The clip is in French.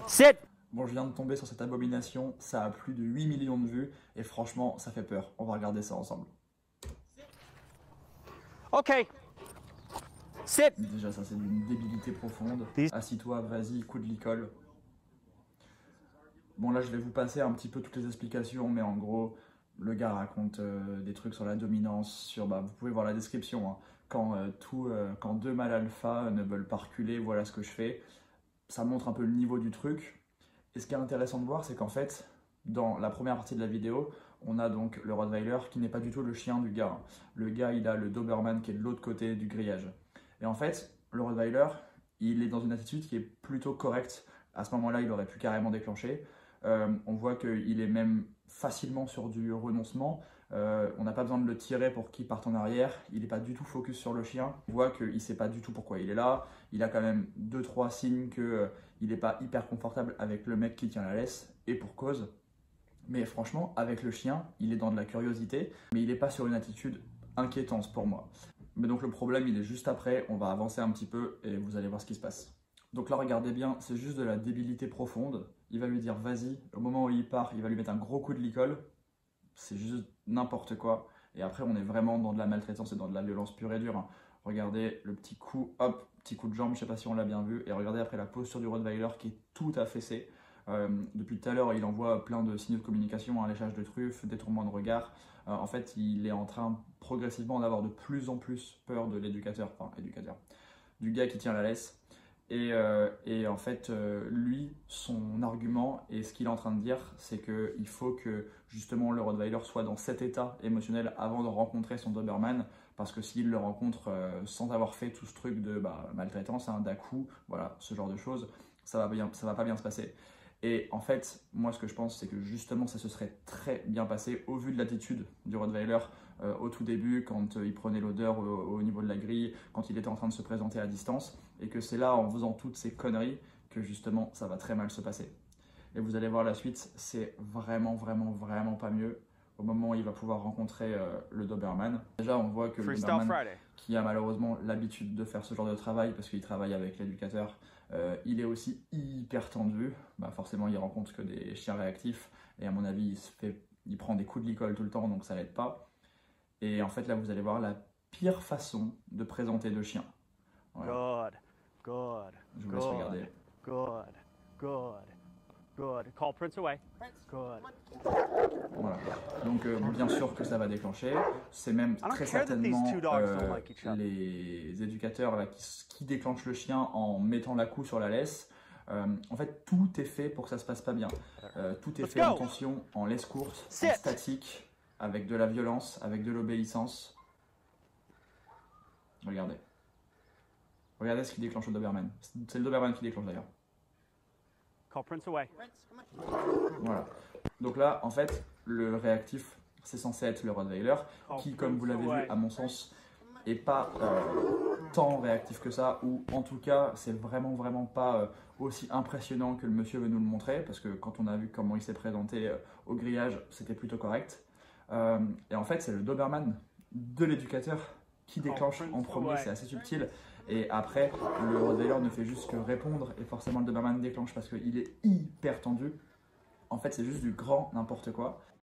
Sit! Bon, je viens de tomber sur cette abomination, ça a plus de 8 millions de vues, et franchement, ça fait peur. On va regarder ça ensemble. Okay. Sit! Déjà, ça c'est d'une débilité profonde. Assis-toi, vas-y, coup de licol. Bon, là, je vais vous passer un petit peu toutes les explications, mais en gros, le gars raconte des trucs sur la dominance, sur, vous pouvez voir la description, hein. Quand deux mâles alpha ne veulent pas reculer, voilà ce que je fais. Ça montre un peu le niveau du truc. Et ce qui est intéressant de voir, c'est qu'en fait, dans la première partie de la vidéo, on a donc le Rottweiler qui n'est pas du tout le chien du gars. Le gars, il a le Doberman qui est de l'autre côté du grillage. Et en fait, le Rottweiler, il est dans une attitude qui est plutôt correcte. À ce moment-là, il aurait pu carrément déclencher. On voit qu'il est même facilement sur du renoncement. On n'a pas besoin de le tirer pour qu'il parte en arrière. Il n'est pas du tout focus sur le chien. On voit qu'il ne sait pas du tout pourquoi il est là. Il a quand même 2-3 signes qu'il n'est pas hyper confortable avec le mec qui tient la laisse. Et pour cause. Mais franchement, avec le chien, il est dans de la curiosité. Mais il n'est pas sur une attitude inquiétante pour moi. Mais donc le problème, il est juste après. On va avancer un petit peu et vous allez voir ce qui se passe. Donc là, regardez bien, c'est juste de la débilité profonde. Il va lui dire vas-y. Au moment où il part, il va lui mettre un gros coup de licol. C'est juste n'importe quoi. Et après, on est vraiment dans de la maltraitance et dans de la violence pure et dure, hein. Regardez le petit coup, hop, petit coup de jambe, je sais pas si on l'a bien vu. Et regardez après la posture du Rottweiler qui est tout affaissée. Depuis tout à l'heure, il envoie plein de signaux de communication, un léchage de truffes, détournement de regard. En fait, il est en train progressivement d'avoir de plus en plus peur de l'éducateur, du gars qui tient la laisse. Et en fait, lui, son argument et ce qu'il est en train de dire, c'est qu'il faut que justement le Rottweiler soit dans cet état émotionnel avant de rencontrer son Doberman, parce que s'il le rencontre sans avoir fait tout ce truc de maltraitance, hein, d'à-coup, voilà, ce genre de choses, ça va pas bien se passer. Et en fait, moi ce que je pense, c'est que justement ça se serait très bien passé au vu de l'attitude du Rottweiler au tout début, quand il prenait l'odeur au niveau de la grille, quand il était en train de se présenter à distance, et que c'est là, en faisant toutes ces conneries, que justement ça va très mal se passer. Et vous allez voir la suite, c'est vraiment pas mieux au moment où il va pouvoir rencontrer le Doberman. Déjà, on voit que le Doberman, qui a malheureusement l'habitude de faire ce genre de travail, parce qu'il travaille avec l'éducateur, il est aussi hyper tendu. Forcément, il rencontre que des chiens réactifs, et à mon avis, il prend des coups de licol tout le temps, donc ça l'aide pas. Et en fait, là, vous allez voir la pire façon de présenter deux chiens. Voilà. Good. Je vous laisse regarder. Good. Call Prince away. Good. Voilà. Donc, bien sûr que ça va déclencher. C'est même très certainement les éducateurs là, qui déclenchent le chien en mettant la queue sur la laisse. En fait, tout est fait pour que ça se passe pas bien. Tout est fait en tension, en laisse courte, en statique, avec de la violence, avec de l'obéissance. Regardez. Regardez ce qui déclenche le Doberman. C'est le Doberman qui déclenche d'ailleurs. Call Prince away. Voilà. Donc là, en fait, le réactif, c'est censé être le Rottweiler, qui, comme vous l'avez vu, à mon sens, est pas tant réactif que ça, ou en tout cas, c'est vraiment pas aussi impressionnant que le monsieur veut nous le montrer, parce que quand on a vu comment il s'est présenté au grillage, c'était plutôt correct. Et en fait, c'est le Doberman de l'éducateur qui déclenche en premier, c'est assez subtil. Et après, le Rottweiler ne fait juste que répondre, et forcément le Doberman déclenche parce qu'il est hyper tendu. En fait, c'est juste du grand n'importe quoi.